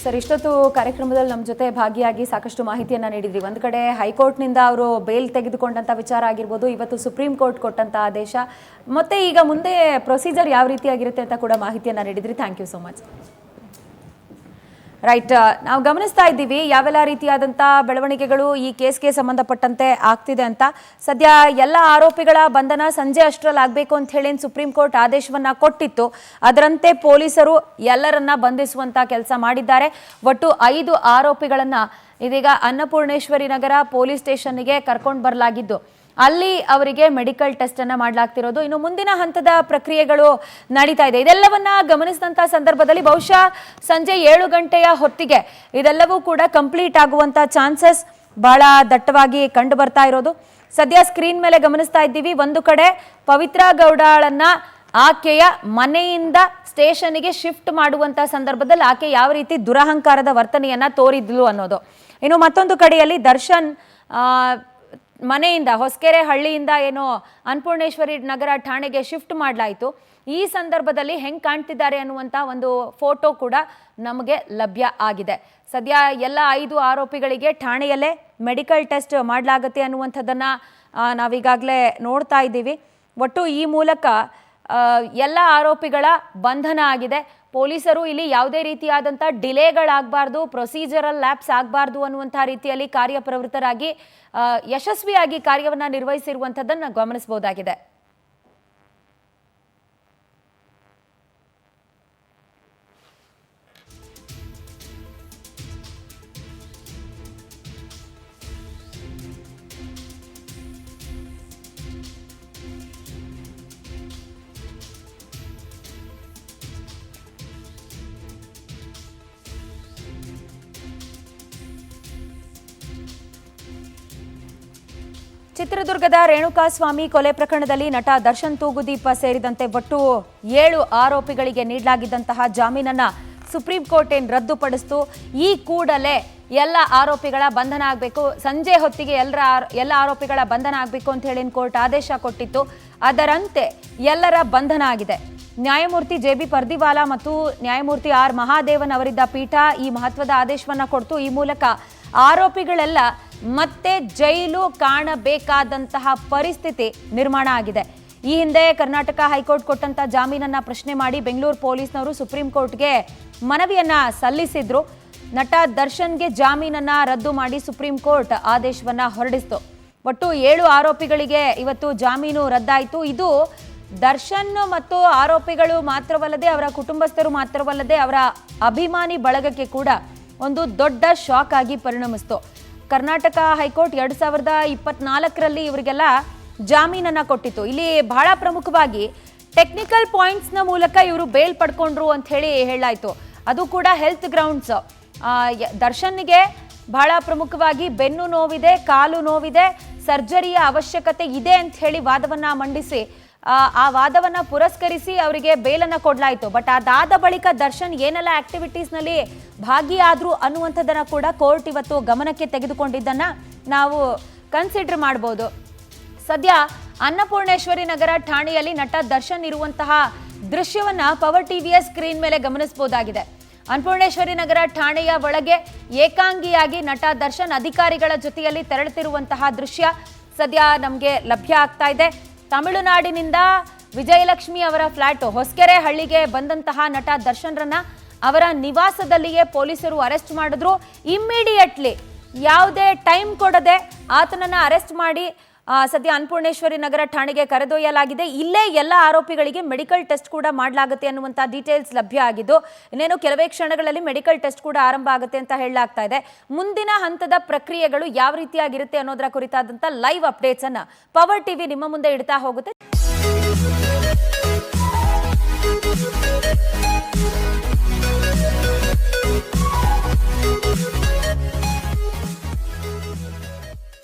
Sir, ಇಷ್ಟೊತ್ತು ಕಾರ್ಯಕ್ರಮದಲ್ಲಿ ನಮ್ಮ ಜೊತೆ ಭಾಗಿಯಾಗಿ ಸಾಕಷ್ಟು ಮಾಹಿತಿಯನ್ನು ನೀಡಿದ್ರಿ. ಒಂದು ಕಡೆ ಹೈಕೋರ್ಟ್ನಿಂದ ಅವರು ಬೇಲ್ ತೆಗೆದುಕೊಂಡಂಥ ವಿಚಾರ ಆಗಿರ್ಬೋದು, ಇವತ್ತು ಸುಪ್ರೀಂ ಕೋರ್ಟ್ ಕೊಟ್ಟಂಥ ಆದೇಶ, ಮತ್ತೆ ಈಗ ಮುಂದೆ ಪ್ರೊಸೀಜರ್ ಯಾವ ರೀತಿಯಾಗಿರುತ್ತೆ ಅಂತ ಕೂಡ ಮಾಹಿತಿಯನ್ನು ನೀಡಿದ್ರಿ. Thank you so much. Right, ನಾವು ಗಮನಿಸ್ತಾ ಇದ್ದೀವಿ ಯಾವೆಲ್ಲ ರೀತಿಯಾದಂಥ ಬೆಳವಣಿಗೆಗಳು ಈ ಕೇಸ್ಗೆ ಸಂಬಂಧಪಟ್ಟಂತೆ ಆಗ್ತಿದೆ ಅಂತ. ಸದ್ಯ ಎಲ್ಲ ಆರೋಪಿಗಳ ಬಂಧನ ಸಂಜೆ ಅಷ್ಟರಲ್ಲಿ ಆಗಬೇಕು ಅಂತ ಹೇಳಿ ಸುಪ್ರೀಂ ಕೋರ್ಟ್ ಆದೇಶವನ್ನ ಕೊಟ್ಟಿತ್ತು. ಅದರಂತೆ ಪೊಲೀಸರು ಎಲ್ಲರನ್ನ ಬಂಧಿಸುವಂತ ಕೆಲಸ ಮಾಡಿದ್ದಾರೆ. ಒಟ್ಟು 5 ಆರೋಪಿಗಳನ್ನ ಇದೀಗ ಅನ್ನಪೂರ್ಣೇಶ್ವರಿ ನಗರ ಪೊಲೀಸ್ ಸ್ಟೇಷನ್ಗೆ ಕರ್ಕೊಂಡು ಬರಲಾಗಿದ್ದು ಅಲ್ಲಿ ಅವರಿಗೆ ಮೆಡಿಕಲ್ ಟೆಸ್ಟ್ ಅನ್ನ ಮಾಡಲಾಗ್ತಿರೋದು. ಇನ್ನು ಮುಂದಿನ ಹಂತದ ಪ್ರಕ್ರಿಯೆಗಳು ನಡೀತಾ ಇದೆ. ಇದೆಲ್ಲವನ್ನ ಗಮನಿಸಿದಂತ ಸಂದರ್ಭದಲ್ಲಿ ಬಹುಶಃ ಸಂಜೆ 7 ಗಂಟೆಯ ಹೊತ್ತಿಗೆ ಇದೆಲ್ಲವೂ ಕೂಡ ಕಂಪ್ಲೀಟ್ ಆಗುವಂತ ಚಾನ್ಸಸ್ ಬಹಳ ದಟ್ಟವಾಗಿ ಕಂಡು ಬರ್ತಾ ಇರೋದು. ಸದ್ಯ ಸ್ಕ್ರೀನ್ ಮೇಲೆ ಗಮನಿಸ್ತಾ ಇದ್ದೀವಿ. ಒಂದು ಕಡೆ ಪವಿತ್ರ ಗೌಡಳನ್ನ ಆಕೆಯ ಮನೆಯಿಂದ ಸ್ಟೇಷನ್ಗೆ ಶಿಫ್ಟ್ ಮಾಡುವಂತ ಸಂದರ್ಭದಲ್ಲಿ ಆಕೆ ಯಾವ ರೀತಿ ದುರಹಂಕಾರದ ವರ್ತನೆಯನ್ನ ತೋರಿದ್ಲು ಅನ್ನೋದು. ಇನ್ನು ಮತ್ತೊಂದು ಕಡೆಯಲ್ಲಿ ದರ್ಶನ್ ಮನೆಯಿಂದ ಹೊಸಕೆರೆ ಹಳ್ಳಿಯಿಂದ ಏನೋ ಅನ್ನಪೂರ್ಣೇಶ್ವರಿ ನಗರ ಠಾಣೆಗೆ ಶಿಫ್ಟ್ ಮಾಡಲಾಯಿತು. ಈ ಸಂದರ್ಭದಲ್ಲಿ ಹೆಂಗೆ ಕಾಣ್ತಿದ್ದಾರೆ ಅನ್ನುವಂಥ ಒಂದು ಫೋಟೋ ಕೂಡ ನಮಗೆ ಲಭ್ಯ ಆಗಿದೆ. ಸದ್ಯ ಎಲ್ಲ 5 ಆರೋಪಿಗಳಿಗೆ ಠಾಣೆಯಲ್ಲೇ ಮೆಡಿಕಲ್ ಟೆಸ್ಟ್ ಮಾಡಲಾಗುತ್ತೆ ಅನ್ನುವಂಥದ್ದನ್ನು ನಾವೀಗಾಗಲೇ ನೋಡ್ತಾ ಇದ್ದೀವಿ. ಒಟ್ಟು ಈ ಮೂಲಕ ಎಲ್ಲ ಆರೋಪಿಗಳ ಬಂಧನ ಆಗಿದೆ. ಪೊಲೀಸರು ಇಲ್ಲಿ ಯಾವುದೇ ರೀತಿಯಾದಂಥ ಡಿಲೇಗಳಾಗಬಾರ್ದು, ಪ್ರೊಸೀಜರಲ್ ಲ್ಯಾಪ್ಸ್ ಆಗಬಾರ್ದು ಅನ್ನುವಂಥ ರೀತಿಯಲ್ಲಿ ಕಾರ್ಯಪ್ರವೃತ್ತರಾಗಿ ಯಶಸ್ವಿಯಾಗಿ ಕಾರ್ಯವನ್ನು ನಿರ್ವಹಿಸಿರುವಂಥದ್ದನ್ನು ಗಮನಿಸಬಹುದಾಗಿದೆ. ಚಿತ್ರದುರ್ಗದ ರೇಣುಕಾಸ್ವಾಮಿ ಕೊಲೆ ಪ್ರಕರಣದಲ್ಲಿ ನಟ ದರ್ಶನ್ ತೂಗುದೀಪ ಸೇರಿದಂತೆ ಒಟ್ಟು 7 ಆರೋಪಿಗಳಿಗೆ ನೀಡಲಾಗಿದ್ದಂತಹ ಜಾಮೀನನ್ನ ಸುಪ್ರೀಂ ಕೋರ್ಟ್ ರದ್ದುಪಡಿಸಿತು. ಈ ಕೂಡಲೇ ಎಲ್ಲ ಆರೋಪಿಗಳ ಬಂಧನ ಆಗಬೇಕು, ಸಂಜೆ ಹೊತ್ತಿಗೆ ಎಲ್ಲ ಆರೋಪಿಗಳ ಬಂಧನ ಆಗಬೇಕು ಅಂತ ಹೇಳಿ ಕೋರ್ಟ್ ಆದೇಶ ಕೊಟ್ಟಿತ್ತು. ಅದರಂತೆ ಎಲ್ಲರ ಬಂಧನ ಆಗಿದೆ. ನ್ಯಾಯಮೂರ್ತಿ JB ಪರ್ದಿವಾಲಾ ಮತ್ತು ನ್ಯಾಯಮೂರ್ತಿ R ಮಹಾದೇವನ್ ಅವರಿದ್ದ ಪೀಠ ಈ ಮಹತ್ವದ ಆದೇಶವನ್ನ ಕೊಡ್ತು. ಈ ಮೂಲಕ ಆರೋಪಿಗಳೆಲ್ಲ ಮತ್ತೆ ಜೈಲು ಕಾಣಬೇಕಾದಂತಹ ಪರಿಸ್ಥಿತಿ ನಿರ್ಮಾಣ ಆಗಿದೆ. ಈ ಹಿಂದೆ ಕರ್ನಾಟಕ ಹೈಕೋರ್ಟ್ ಕೊಟ್ಟಂತ ಜಾಮೀನನ್ನ ಪ್ರಶ್ನೆ ಮಾಡಿ ಬೆಂಗಳೂರು ಪೊಲೀಸ್ನವರು ಸುಪ್ರೀಂ ಕೋರ್ಟ್ಗೆ ಮನವಿಯನ್ನ ಸಲ್ಲಿಸಿದ್ರು. ನಟ ದರ್ಶನ್ಗೆ ಜಾಮೀನನ್ನ ರದ್ದು ಮಾಡಿ ಸುಪ್ರೀಂ ಕೋರ್ಟ್ ಆದೇಶವನ್ನ ಹೊರಡಿಸಿತು. ಒಟ್ಟು 7 ಆರೋಪಿಗಳಿಗೆ ಇವತ್ತು ಜಾಮೀನು ರದ್ದಾಯಿತು. ಇದು ದರ್ಶನ್ ಮತ್ತು ಆರೋಪಿಗಳು ಮಾತ್ರವಲ್ಲದೆ ಅವರ ಕುಟುಂಬಸ್ಥರು ಮಾತ್ರವಲ್ಲದೆ ಅವರ ಅಭಿಮಾನಿ ಬಳಗಕ್ಕೆ ಕೂಡ ಒಂದು ದೊಡ್ಡ ಶಾಕ್ ಆಗಿ ಪರಿಣಮಿಸಿತು. ಕರ್ನಾಟಕ ಹೈಕೋರ್ಟ್ 2024ರಲ್ಲಿ ಇವರಿಗೆಲ್ಲ ಜಾಮೀನನ್ನ ಕೊಟ್ಟಿತ್ತು. ಇಲ್ಲಿ ಬಹಳ ಪ್ರಮುಖವಾಗಿ ಟೆಕ್ನಿಕಲ್ ಪಾಯಿಂಟ್ಸ್ನ ಮೂಲಕ ಇವರು ಬೇಲ್ ಪಡ್ಕೊಂಡ್ರು ಅಂತ ಹೇಳಿ ಹೇಳಾಯ್ತು. ಅದು ಕೂಡ ಹೆಲ್ತ್ ಗ್ರೌಂಡ್ಸ್. ದರ್ಶನ್ಗೆ ಬಹಳ ಪ್ರಮುಖವಾಗಿ ಬೆನ್ನು ನೋವಿದೆ, ಕಾಲು ನೋವಿದೆ, ಸರ್ಜರಿಯ ಅವಶ್ಯಕತೆ ಇದೆ ಅಂತ ಹೇಳಿ ವಾದವನ್ನ ಮಂಡಿಸಿ ಆ ವಾದವನ್ನ ಪುರಸ್ಕರಿಸಿ ಅವರಿಗೆ ಬೇಲನ್ನ ಕೊಡ್ಲಾಯಿತು. ಬಟ್ ಅದಾದ ಬಳಿಕ ದರ್ಶನ್ ಏನೆಲ್ಲ ಆಕ್ಟಿವಿಟೀಸ್ ನಲ್ಲಿ ಭಾಗಿಯಾದ್ರು ಅನ್ನುವಂಥದ್ದನ್ನ ಕೂಡ ಕೋರ್ಟ್ ಇವತ್ತು ಗಮನಕ್ಕೆ ತೆಗೆದುಕೊಂಡಿದ್ದನ್ನ ನಾವು ಕನ್ಸಿಡರ್ ಮಾಡಬಹುದು. ಸದ್ಯ ಅನ್ನಪೂರ್ಣೇಶ್ವರಿ ನಗರ ಠಾಣೆಯಲ್ಲಿ ನಟ ದರ್ಶನ್ ಇರುವಂತಹ ದೃಶ್ಯವನ್ನ ಪವರ್ ಟಿವಿಯ ಸ್ಕ್ರೀನ್ ಮೇಲೆ ಗಮನಿಸಬಹುದಾಗಿದೆ. ಅನ್ನಪೂರ್ಣೇಶ್ವರಿ ನಗರ ಠಾಣೆಯ ಒಳಗೆ ಏಕಾಂಗಿಯಾಗಿ ನಟ ದರ್ಶನ್ ಅಧಿಕಾರಿಗಳ ಜೊತೆಯಲ್ಲಿ ತೆರಳುತ್ತಿರುವಂತಹ ದೃಶ್ಯ ಸದ್ಯ ನಮಗೆ ಲಭ್ಯ ಆಗ್ತಾ ಇದೆ. ತಮಿಳುನಾಡಿನಿಂದ ವಿಜಯಲಕ್ಷ್ಮಿ ಅವರ ಫ್ಲಾಟ್ ಹೊಸಕೆರೆ ಹಳ್ಳಿಗೆ ಬಂದಂತಹ ನಟ ದರ್ಶನ್ರನ್ನ ಅವರ ನಿವಾಸದಲ್ಲಿಯೇ ಪೊಲೀಸರು ಅರೆಸ್ಟ್ ಮಾಡಿದ್ರು. ಇಮ್ಮಿಡಿಯೇಟ್ಲಿ ಯಾವುದೇ ಟೈಮ್ ಕೊಡದೆ ಆತನನ್ನ ಅರೆಸ್ಟ್ ಮಾಡಿ ಸದ್ಯ ಅನ್ನಪೂರ್ಣೇಶ್ವರಿ ನಗರ ಠಾಣೆಗೆ ಕರೆದೊಯ್ಯಲಾಗಿದೆ. ಇಲ್ಲೇ ಎಲ್ಲ ಆರೋಪಿಗಳಿಗೆ ಮೆಡಿಕಲ್ ಟೆಸ್ಟ್ ಕೂಡ ಮಾಡಲಾಗುತ್ತೆ ಅನ್ನುವಂಥ ಡೀಟೇಲ್ಸ್ ಲಭ್ಯ ಆಗಿದ್ದು ಇನ್ನೇನು ಕೆಲವೇ ಕ್ಷಣಗಳಲ್ಲಿ ಮೆಡಿಕಲ್ ಟೆಸ್ಟ್ ಕೂಡ ಆರಂಭ ಆಗುತ್ತೆ ಅಂತ ಹೇಳಲಾಗ್ತಾ ಇದೆ. ಮುಂದಿನ ಹಂತದ ಪ್ರಕ್ರಿಯೆಗಳು ಯಾವ ರೀತಿಯಾಗಿರುತ್ತೆ ಅನ್ನೋದರ ಕುರಿತಾದಂಥ ಲೈವ್ ಅಪ್ಡೇಟ್ಸ್ ಅನ್ನ ಪವರ್ ಟಿವಿ ನಿಮ್ಮ ಮುಂದೆ ಇಡ್ತಾ ಹೋಗುತ್ತೆ.